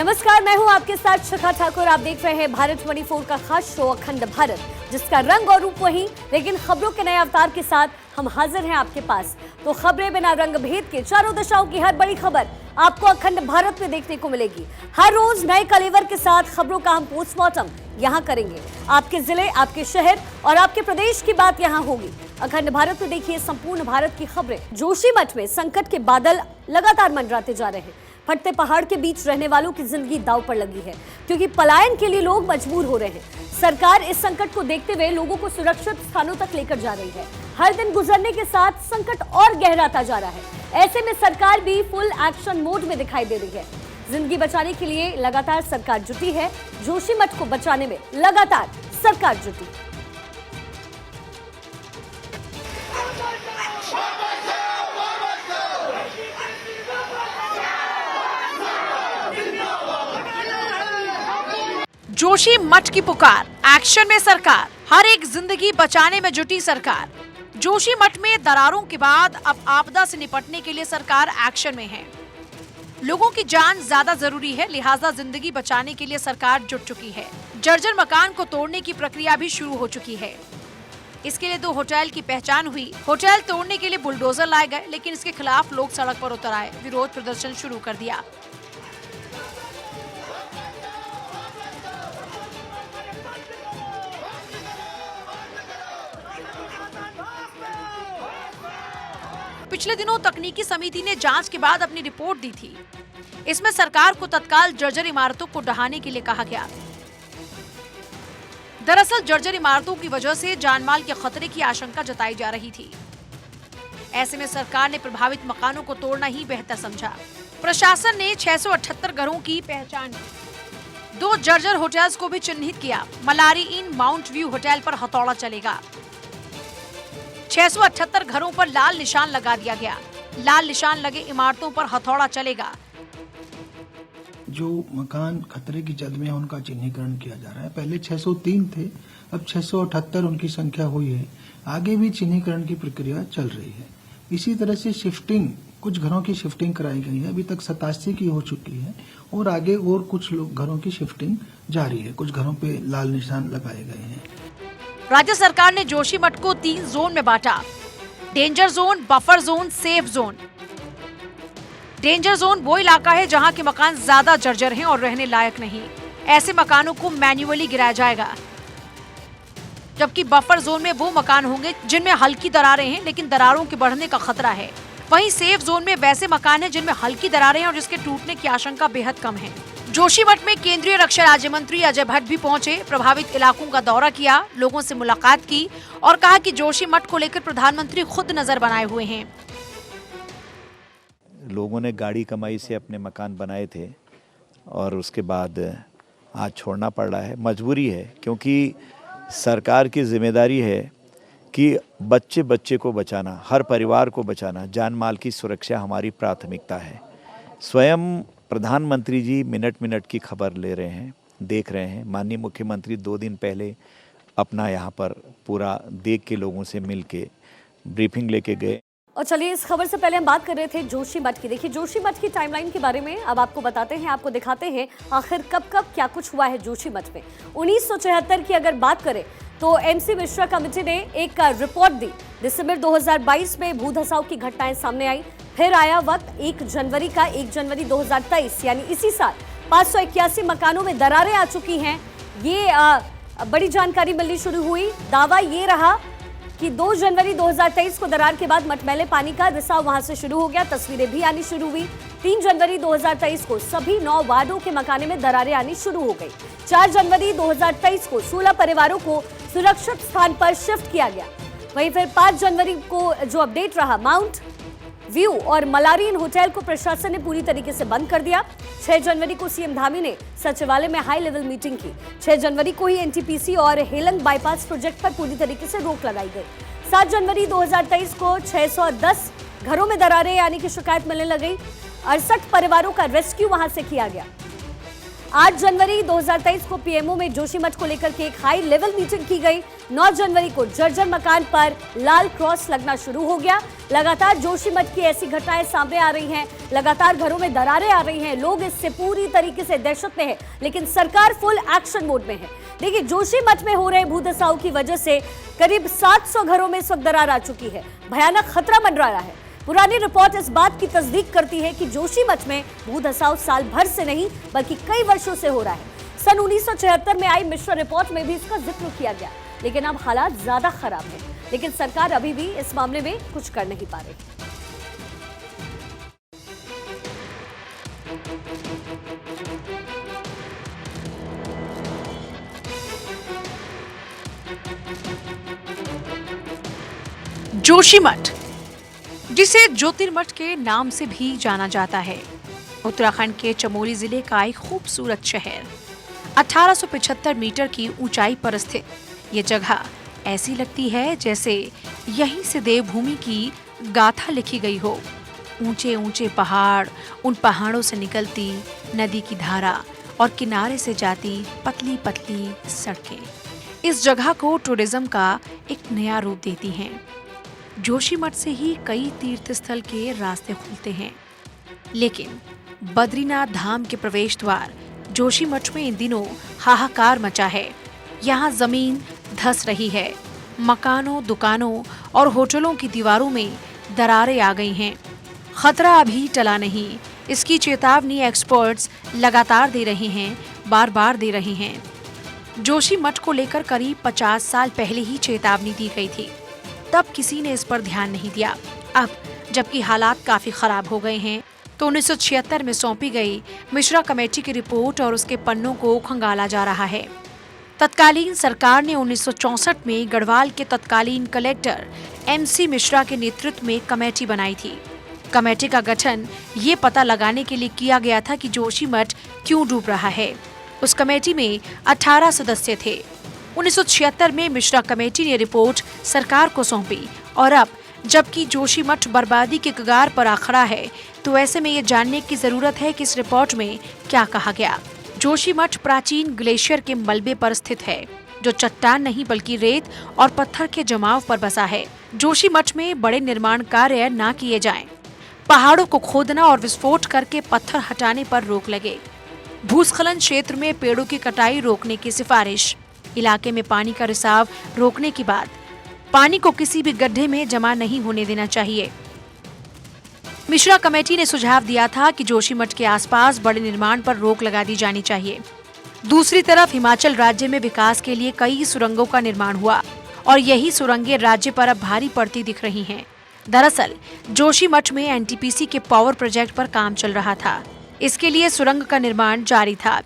नमस्कार, मैं हूं आपके साथ शिखा ठाकुर। आप देख रहे हैं भारत 24 का खास शो अखंड भारत, जिसका रंग और रूप वही, लेकिन खबरों के नए अवतार के साथ हम हाजिर हैं आपके पास। तो खबरें बिना रंग भेद के, चारों दिशाओं की हर बड़ी खबर आपको अखंड भारत में देखने को मिलेगी। हर रोज नए कलेवर के साथ खबरों का हम पोस्टमार्टम यहाँ करेंगे। आपके जिले, आपके शहर और आपके प्रदेश की बात यहाँ होगी। अखंड भारत में देखिए संपूर्ण भारत की खबरें। जोशीमठ में संकट के बादल लगातार मंडराते जा रहे हैं। फटते पहाड़ के बीच रहने वालों की जिंदगी दांव पर लगी है, क्योंकि पलायन के लिए लोग मजबूर हो रहे हैं। सरकार इस संकट को देखते हुए लोगों को सुरक्षित स्थानों तक लेकर जा रही है। हर दिन गुजरने के साथ संकट और गहराता जा रहा है। ऐसे में सरकार भी फुल एक्शन मोड में दिखाई दे रही है। जिंदगी बचाने के लिए लगातार सरकार जुटी है। जोशीमठ को बचाने में लगातार सरकार जुटी। जोशीमठ की पुकार, एक्शन में सरकार, हर एक जिंदगी बचाने में जुटी सरकार। जोशीमठ में दरारों के बाद अब आपदा से निपटने के लिए सरकार एक्शन में है। लोगों की जान ज्यादा जरूरी है, लिहाजा जिंदगी बचाने के लिए सरकार जुट चुकी है। जर्जर मकान को तोड़ने की प्रक्रिया भी शुरू हो चुकी है। इसके लिए 2 होटल की पहचान हुई। होटल तोड़ने के लिए बुलडोजर लाए गए, लेकिन इसके खिलाफ लोग सड़क पर उतर आए, विरोध प्रदर्शन शुरू कर दिया। पिछले दिनों तकनीकी समिति ने जांच के बाद अपनी रिपोर्ट दी थी। इसमें सरकार को तत्काल जर्जर इमारतों को ढहाने के लिए कहा गया। दरअसल जर्जर इमारतों की वजह से जानमाल के खतरे की आशंका जताई जा रही थी। ऐसे में सरकार ने प्रभावित मकानों को तोड़ना ही बेहतर समझा। प्रशासन ने 678 घरों की पहचान की। 2 जर्जर होटल्स को भी चिन्हित किया। मलारी इन, माउंट व्यू होटल पर हथौड़ा चलेगा। 678 घरों पर लाल निशान लगा दिया गया। लाल निशान लगे इमारतों पर हथौड़ा चलेगा। जो मकान खतरे की जद में है उनका चिन्हीकरण किया जा रहा है। पहले 603 थे, अब 678 उनकी संख्या हुई है। आगे भी चिन्हीकरण की प्रक्रिया चल रही है। इसी तरह से शिफ्टिंग, कुछ घरों की शिफ्टिंग कराई गई है। अभी तक 87 की हो चुकी है और आगे और कुछ घरों की शिफ्टिंग जारी है। कुछ घरों पे लाल निशान लगाए गए हैं। राज्य सरकार ने जोशीमठ को 3 जोन में बांटा। Danger zone, buffer zone, safe zone. Danger zone वो इलाका है जहां के मकान ज्यादा जर्जर हैं और रहने लायक नहीं। ऐसे मकानों को मैन्युअली गिराया जाएगा। जबकि बफर जोन में वो मकान होंगे जिनमें हल्की दरारें हैं, लेकिन दरारों के बढ़ने का खतरा है। वहीं सेफ जोन में वैसे मकान हैं जिनमें हल्की दरारें हैं और जिसके टूटने की आशंका बेहद कम है। जोशीमठ में केंद्रीय रक्षा राज्य मंत्री अजय भट्ट भी पहुंचे। प्रभावित इलाकों का दौरा किया, लोगों से मुलाकात की और कहा कि जोशीमठ को लेकर प्रधानमंत्री खुद नजर बनाए हुए हैं। लोगों ने गाड़ी कमाई से अपने मकान बनाए थे और उसके बाद आज छोड़ना पड़ रहा है। मजबूरी है, क्योंकि सरकार की जिम्मेदारी है कि बच्चे बच्चे को बचाना, हर परिवार को बचाना, जान माल की सुरक्षा हमारी प्राथमिकता है। स्वयं प्रधानमंत्री जी मिनट मिनट की खबर ले रहे हैं, देख रहे हैं। माननीय मुख्यमंत्री 2 दिन पहले अपना यहाँ पर पूरा देख के लोगों से मिल के ब्रीफिंग लेके गए। और चलिए, इस खबर से पहले हम बात कर रहे थे जोशीमठ की। देखिए, जोशीमठ की टाइमलाइन के बारे में अब आपको बताते हैं, आपको दिखाते हैं आखिर कब कब क्या कुछ हुआ है जोशीमठ में। 1974 की अगर बात करें तो MC मिश्रा कमेटी ने एक रिपोर्ट दी। दिसंबर 2022 में भू धसाव की घटनाएं सामने आई। फिर आया वक्त 1 जनवरी का, 1 जनवरी 2023 यानी इसी साल 581 मकानों में दरारें आ चुकी हैं। ये बड़ी जानकारी मिलनी शुरू हुई। दावा ये रहा कि 2 जनवरी 2023 को दरार के बाद मटमैले पानी का रिसाव वहां से शुरू हो गया। तस्वीरें भी आनी शुरू हुई। 3 जनवरी 2023 को सभी 9 वार्डों के मकानों में दरारें आनी शुरू हो गई। 4 जनवरी 2023 को 16 परिवारों को सुरक्षित स्थान पर शिफ्ट किया गया। वहीं फिर 5 जनवरी को जो अपडेट रहा, माउंट व्यू और मलारीन होटल को प्रशासन ने पूरी तरीके से बंद कर दिया। 6 जनवरी को सीएम धामी ने सचिवालय में हाई लेवल मीटिंग की। 6 जनवरी को ही NTPC और हेलंग बाईपास प्रोजेक्ट पर पूरी तरीके से रोक लगाई गई। 7 जनवरी 2023 को 610 घरों में दरारें आने की शिकायत मिलने लगी। 68 परिवारों का रेस्क्यू वहां से किया गया। 8 जनवरी 2023 को पीएमओ में जोशीमठ को लेकर के एक हाई लेवल मीटिंग की गई। 9 जनवरी को जर्जर मकान पर लाल क्रॉस लगना शुरू हो गया। लगातार जोशीमठ की ऐसी घटनाएं सामने आ रही हैं, लगातार घरों में दरारें आ रही हैं, लोग इससे पूरी तरीके से दहशत में है, लेकिन सरकार फुल एक्शन मोड में है। देखिए, जोशीमठ में हो रहे भूधसाव की वजह से करीब 700 घरों में इस वक्त दरार आ चुकी है, भयानक खतरा मंडरा रहा है। पुरानी रिपोर्ट इस बात की तस्दीक करती है कि जोशीमठ में भूधसाव साल भर से नहीं बल्कि कई वर्षों से हो रहा है। सन 1976 में आई मिश्रा रिपोर्ट में भी इसका जिक्र किया गया, लेकिन अब हालात ज्यादा खराब हैं। लेकिन सरकार अभी भी इस मामले में कुछ कर नहीं पा रही। जोशीमठ, जिसे ज्योतिर्मठ के नाम से भी जाना जाता है, उत्तराखंड के चमोली जिले का एक खूबसूरत शहर। 1875 मीटर की ऊंचाई पर स्थित ये जगह ऐसी लगती है जैसे यहीं से देवभूमि की गाथा लिखी गई हो। ऊंचे ऊंचे पहाड़, उन पहाड़ों से निकलती नदी की धारा और किनारे से जाती पतली पतली सड़कें इस जगह को टूरिज्म का एक नया रूप देती हैं। जोशीमठ से ही कई तीर्थ स्थल के रास्ते खुलते हैं, लेकिन बद्रीनाथ धाम के प्रवेश द्वार जोशीमठ में इन दिनों हाहाकार मचा है। यहाँ जमीन धंस रही है, मकानों, दुकानों और होटलों की दीवारों में दरारें आ गई हैं। खतरा अभी टला नहीं, इसकी चेतावनी एक्सपर्ट्स लगातार दे रहे हैं, बार बार दे रहे हैं। जोशीमठ को लेकर करीब 50 साल पहले ही चेतावनी दी गई थी, तब किसी ने इस पर ध्यान नहीं दिया। अब जबकि हालात काफी खराब हो गए हैं, तो 1976 में सौंपी गई मिश्रा कमेटी की रिपोर्ट और उसके पन्नों को खंगाला जा रहा है। तत्कालीन सरकार ने 1964 में गढ़वाल के तत्कालीन कलेक्टर MC मिश्रा के नेतृत्व में कमेटी बनाई थी। कमेटी का गठन ये पता लगाने के लिए किया गया था कि जोशीमठ क्यों डूब रहा है। उस कमेटी में 18 सदस्य थे। 1976 में मिश्रा कमेटी ने रिपोर्ट सरकार को सौंपी और अब जबकि जोशीमठ बर्बादी के कगार पर आ खड़ा है, तो ऐसे में ये जानने की जरूरत है कि इस रिपोर्ट में क्या कहा गया। जोशीमठ प्राचीन ग्लेशियर के मलबे पर स्थित है, जो चट्टान नहीं बल्कि रेत और पत्थर के जमाव पर बसा है। जोशीमठ में बड़े निर्माण कार्य न किए जाएं, पहाड़ों को खोदना और विस्फोट करके पत्थर हटाने पर रोक लगे। भूस्खलन क्षेत्र में पेड़ों की कटाई रोकने की सिफारिश। इलाके में पानी का रिसाव रोकने के बाद पानी को किसी भी गड्ढे में जमा नहीं होने देना चाहिए। मिश्रा कमेटी ने सुझाव दिया था कि जोशीमठ के आसपास बड़े निर्माण पर रोक लगा दी जानी चाहिए। दूसरी तरफ हिमाचल राज्य में विकास के लिए कई सुरंगों का निर्माण हुआ और यही सुरंगें राज्य पर अब भारी पड़ती दिख रही हैं। दरअसल जोशीमठ में NTPC के पावर प्रोजेक्ट पर काम चल रहा था, इसके लिए सुरंग का निर्माण जारी था।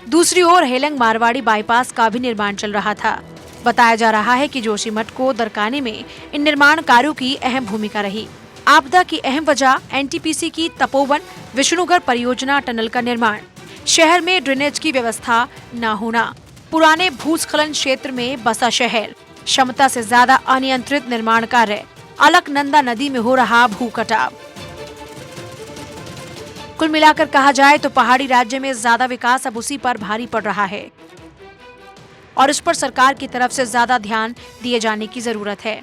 दूसरी ओर हेलंग मारवाड़ी बाईपास का भी निर्माण चल रहा था। बताया जा रहा है कि जोशीमठ को दरकाने में इन निर्माण कार्यों की अहम भूमिका रही। आपदा की अहम वजह NTPC की तपोवन विष्णुगढ़ परियोजना टनल का निर्माण, शहर में ड्रेनेज की व्यवस्था न होना, पुराने भूस्खलन क्षेत्र में बसा शहर, क्षमता से ज्यादा अनियंत्रित निर्माण कार्य, अलकनंदा नदी में हो रहा भू कटाव। कुल मिलाकर कहा जाए तो पहाड़ी राज्य में ज्यादा विकास अब उसी पर भारी पड़ रहा है और इस पर सरकार की तरफ से ज्यादा ध्यान दिए जाने की जरूरत है।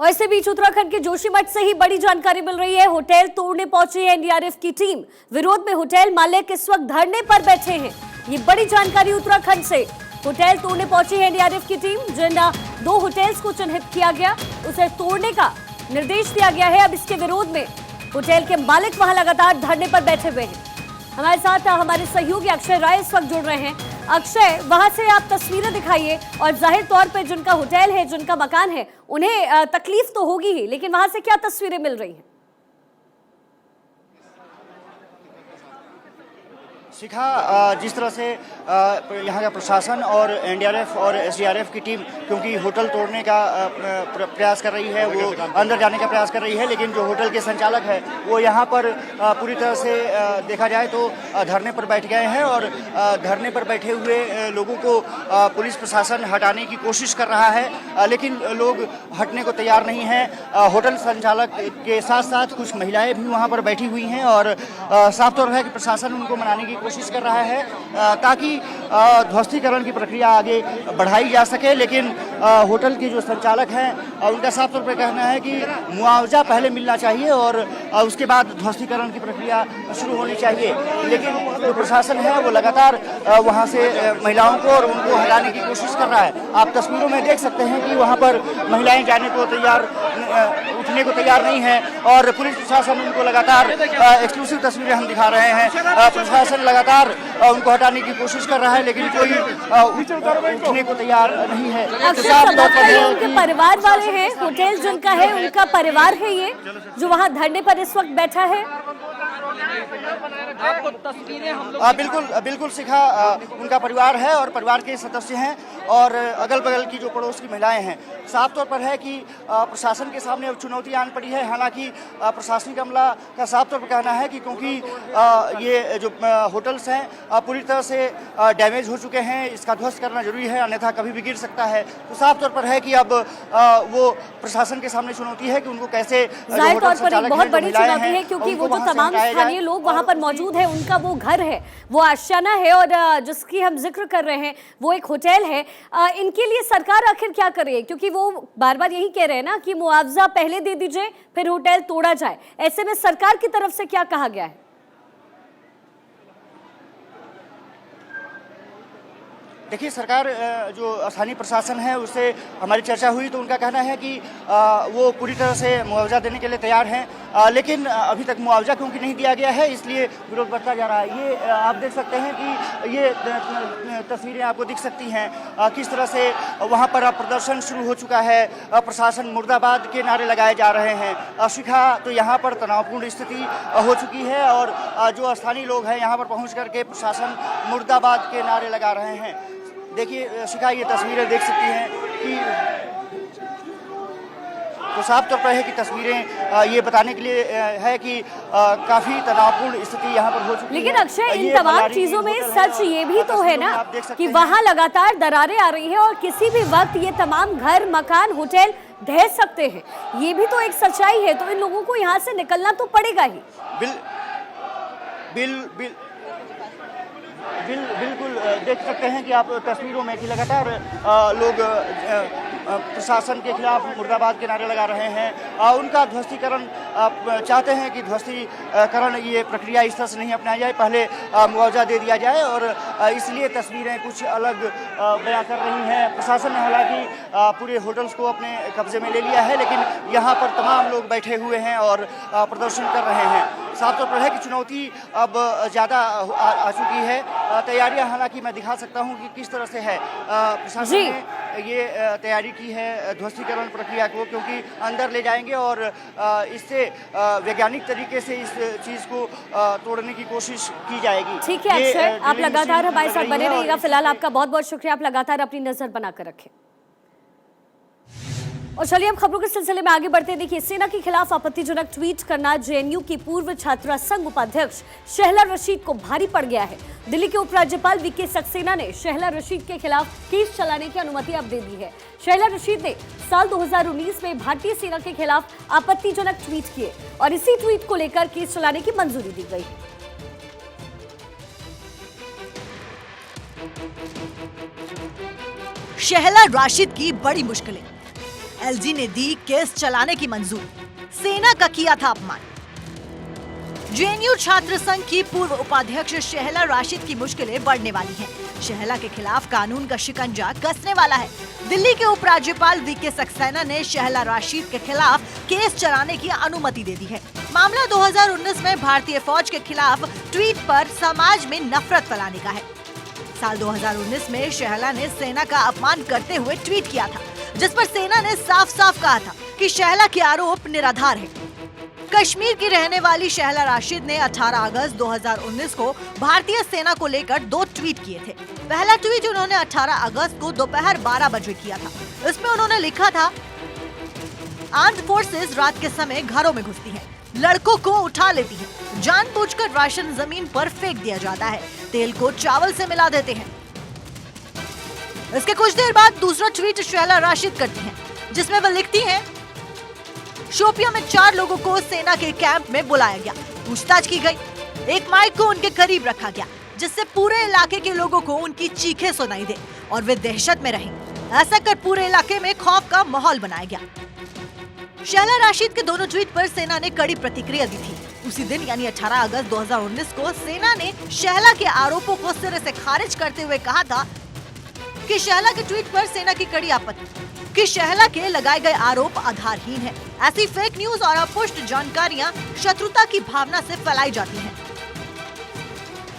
और इसी बीच उत्तराखंड के जोशीमठ से ही बड़ी जानकारी मिल रही है। होटल तोड़ने पहुंची है NDRF की टीम। विरोध में होटल मालिक इस वक्त धरने पर बैठे हैं। ये बड़ी जानकारी उत्तराखंड से। होटल तोड़ने पहुंची है NDRF की टीम। जिन 2 होटल्स को चिन्हित किया गया, उसे तोड़ने का निर्देश दिया गया है। अब इसके विरोध में होटल के मालिक वहां लगातार धरने पर बैठे हुए हैं। हमारे साथ हमारे सहयोगी अक्षय राय इस वक्त जुड़ रहे हैं। अक्षय, वहां से आप तस्वीरें दिखाइए। और जाहिर तौर पे जिनका होटल है, जिनका मकान है, उन्हें तकलीफ तो होगी ही, लेकिन वहां से क्या तस्वीरें मिल रही हैं? शिखा, जिस तरह से यहाँ का प्रशासन और एनडीआरएफ और एसडीआरएफ की टीम क्योंकि होटल तोड़ने का प्रयास कर रही है, वो अंदर जाने का प्रयास कर रही है, लेकिन जो होटल के संचालक है वो यहाँ पर पूरी तरह से देखा जाए तो धरने पर बैठ गए हैं और धरने पर बैठे हुए लोगों को पुलिस प्रशासन हटाने की कोशिश कर रहा है, लेकिन लोग हटने को तैयार नहीं हैं। होटल संचालक के साथ साथ कुछ महिलाएं भी वहाँ पर बैठी हुई हैं और साफ तौर पर है कि प्रशासन उनको मनाने की कोशिश कर रहा है ताकि ध्वस्तीकरण की प्रक्रिया आगे बढ़ाई जा सके, लेकिन होटल के जो संचालक हैं उनका साफ तौर पर कहना है कि मुआवजा पहले मिलना चाहिए और उसके बाद ध्वस्तीकरण की प्रक्रिया शुरू होनी चाहिए, लेकिन जो प्रशासन है वो लगातार वहाँ से महिलाओं को और उनको हटाने की कोशिश कर रहा है। आप तस्वीरों में देख सकते हैं कि वहाँ पर महिलाएं जाने को उठने को तैयार नहीं है और पुलिस प्रशासन उनको लगातार एक्सक्लूसिव तस्वीरें हम दिखा रहे हैं, प्रशासन लगातार उनको हटाने की कोशिश कर रहा है, लेकिन कोई उठने को तैयार नहीं है। उनके परिवार वाले हैं, होटल जिनका है उनका परिवार है ये जो वहाँ धरने पर इस वक्त बैठा है। आपको तस्वीरें बिल्कुल शिखा, उनका परिवार है और परिवार के सदस्य हैं और अगल बगल की जो पड़ोस की महिलाएं हैं। साफ तौर पर है कि प्रशासन के सामने चुनौती आन पड़ी है, हालांकि प्रशासनिक अमला का साफ तौर पर कहना है कि क्योंकि ये जो होटल्स हैं पूरी तरह से डैमेज हो चुके हैं, इसका ध्वस्त करना जरूरी है, अन्यथा कभी भी गिर सकता है। तो साफ तौर पर है कि अब वो प्रशासन के सामने चुनौती है कि उनको कैसे जाहिर तौर पर एक बहुत बड़ी चुनौती है, क्योंकि वो जो तमाम स्थानीय लोग वहाँ पर मौजूद है, उनका वो घर है, वो आशियाना है और जिसकी हम जिक्र कर रहे हैं वो एक होटल है। इनके लिए सरकार आखिर क्या करे, क्योंकि वो बार बार यही कह रहे हैं ना कि मुआवजा पहले दे दीजिए फिर होटल तोड़ा जाए। ऐसे में सरकार की तरफ से क्या कहा गया है? देखिए, सरकार जो स्थानीय प्रशासन है उससे हमारी चर्चा हुई तो उनका कहना है कि वो पूरी तरह से मुआवजा देने के लिए तैयार हैं, लेकिन अभी तक मुआवजा क्योंकि नहीं दिया गया है इसलिए विरोध बढ़ता जा रहा है। ये आप देख सकते हैं कि ये तस्वीरें आपको दिख सकती हैं किस तरह से वहाँ पर प्रदर्शन शुरू हो चुका है, प्रशासन मुर्दाबाद के नारे लगाए जा रहे हैं। शिखा, तो यहाँ पर तनावपूर्ण स्थिति हो चुकी है और जो स्थानीय लोग हैं यहाँ पर पहुँच करके प्रशासन मुर्दाबाद के नारे लगा रहे हैं। देखिए शिखा, ये तस्वीरें देख सकती हैं कि तो साफ तौर पर है कि तस्वीरें ये बताने के लिए है कि काफी तनावपूर्ण स्थिति यहाँ पर हो चुकी है। लेकिन अक्षय, इन तमाम चीजों में सच ये भी तो है ना कि वहाँ लगातार दरारें आ रही हैं और किसी भी वक्त ये तमाम घर, मकान, होटल ढह सकते हैं, ये भी तो एक सच्चाई है। तो इन लोगों को यहाँ से निकलना तो पड़ेगा ही। बिल्कुल देख सकते हैं कि आप तस्वीरों में कि लगातार लोग प्रशासन के खिलाफ मुर्दाबाद के नारे लगा रहे हैं। उनका ध्वस्तीकरण चाहते हैं कि ध्वस्तीकरण ये प्रक्रिया इस तरह से नहीं अपनाई जाए, पहले मुआवजा दे दिया जाए और इसलिए तस्वीरें कुछ अलग बयां कर रही हैं। प्रशासन ने हालांकि पूरे होटल्स को अपने कब्जे में ले लिया है, लेकिन यहाँ पर तमाम लोग बैठे हुए हैं और प्रदर्शन कर रहे हैं। साफ तौर पर है कि चुनौती अब ज़्यादा आ चुकी है। तैयारियां हालांकि मैं दिखा सकता हूं कि किस तरह से है। प्रशासन ने ये तैयारी की है ध्वस्तीकरण प्रक्रिया को, क्योंकि अंदर ले जाएंगे और इससे वैज्ञानिक तरीके से इस चीज़ को तोड़ने की कोशिश की जाएगी। ठीक है अक्षय, आप लगातार हमारे साथ बने रहिएगा। फिलहाल आपका बहुत बहुत शुक्रिया, आप लगातार अपनी नजर बनाकर रखें। और चलिए अब खबरों के सिलसिले में आगे बढ़ते हैं। देखिए, सेना के खिलाफ आपत्तिजनक ट्वीट करना जेएनयू की पूर्व छात्रा संघ उपाध्यक्ष शहला रशीद को भारी पड़ गया है। दिल्ली के उपराज्यपाल वीके सक्सेना ने शहला रशीद के खिलाफ केस चलाने की अनुमति अब दे दी है। शहला रशीद ने साल 2019 में भारतीय सेना के खिलाफ आपत्तिजनक ट्वीट किए और इसी ट्वीट को लेकर केस चलाने की मंजूरी दी गई। शहला राशिद की बड़ी मुश्किलें, एलजी ने दी केस चलाने की मंजूरी, सेना का किया था अपमान। जेएनयू छात्र संघ की पूर्व उपाध्यक्ष शहला राशिद की मुश्किलें बढ़ने वाली हैं। शहला के खिलाफ कानून का शिकंजा कसने वाला है। दिल्ली के उपराज्यपाल वीके सक्सेना ने शहला राशिद के खिलाफ केस चलाने की अनुमति दे दी है। मामला 2019 में भारतीय फौज के खिलाफ ट्वीट पर समाज में नफरत फैलाने का है। साल 2019 में शहला ने सेना का अपमान करते हुए ट्वीट किया था, जिस पर सेना ने साफ साफ कहा था कि शहला के आरोप निराधार है। कश्मीर की रहने वाली शहला राशिद ने 18 अगस्त 2019 को भारतीय सेना को लेकर 2 ट्वीट किए थे। पहला ट्वीट उन्होंने 18 अगस्त को दोपहर 12 बजे किया था। इसमें उन्होंने लिखा था, आर्म्ड फोर्सेस रात के समय घरों में घुसती है, लड़कों को उठा लेती है, जानबूझकर राशन जमीन पर फेंक दिया जाता है, तेल को चावल से मिला देते हैं। इसके कुछ देर बाद दूसरा ट्वीट शहला राशिद करती हैं, जिसमें वह लिखती हैं, शोपिया में 4 लोगों को सेना के कैंप में बुलाया गया, पूछताछ की गई, एक माइक को उनके करीब रखा गया जिससे पूरे इलाके के लोगों को उनकी चीखें सुनाई दे और वे दहशत में रहें। ऐसा कर पूरे इलाके में खौफ का माहौल बनाया गया। शहला राशिद के दोनों ट्वीट पर सेना ने कड़ी प्रतिक्रिया दी थी। उसी दिन यानी 18 अगस्त 2019 को सेना ने शहला के आरोपों को सिरे से खारिज करते हुए कहा था कि शहला के ट्वीट पर सेना की कड़ी आपत्ति कि शहला के लगाए गए आरोप आधारहीन है। ऐसी फेक न्यूज और अपुष्ट जानकारियां शत्रुता की भावना से फैलाई जाती हैं।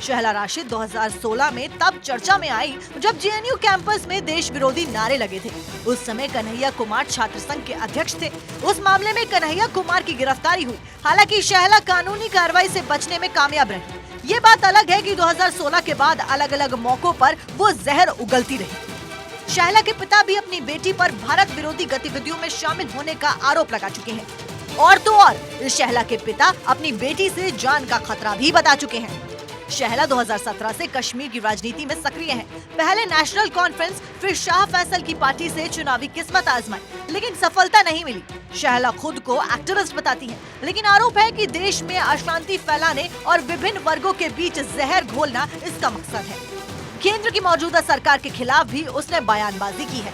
शहला राशिद 2016 में तब चर्चा में आई जब जेएनयू कैंपस में देश विरोधी नारे लगे थे। उस समय कन्हैया कुमार छात्र संघ के अध्यक्ष थे। उस मामले में कन्हैया कुमार की गिरफ्तारी हुई। हालांकि शहला कानूनी कार्रवाई से बचने में कामयाब रही। ये बात अलग है कि 2016 के बाद अलग अलग मौकों पर वो जहर उगलती रही। शहला के पिता भी अपनी बेटी पर भारत विरोधी गतिविधियों में शामिल होने का आरोप लगा चुके हैं। और तो और शहला के पिता अपनी बेटी से जान का खतरा भी बता चुके हैं। शहला 2017 से कश्मीर की राजनीति में सक्रिय है। पहले नेशनल कॉन्फ्रेंस, फिर शाह फैसल की पार्टी से चुनावी किस्मत आजमाई, लेकिन सफलता नहीं मिली। शहला खुद को एक्टिविस्ट बताती है, लेकिन आरोप है कि देश में अशांति फैलाने और विभिन्न वर्गों के बीच जहर घोलना इसका मकसद है। केंद्र की मौजूदा सरकार के खिलाफ भी उसने बयानबाजी की है।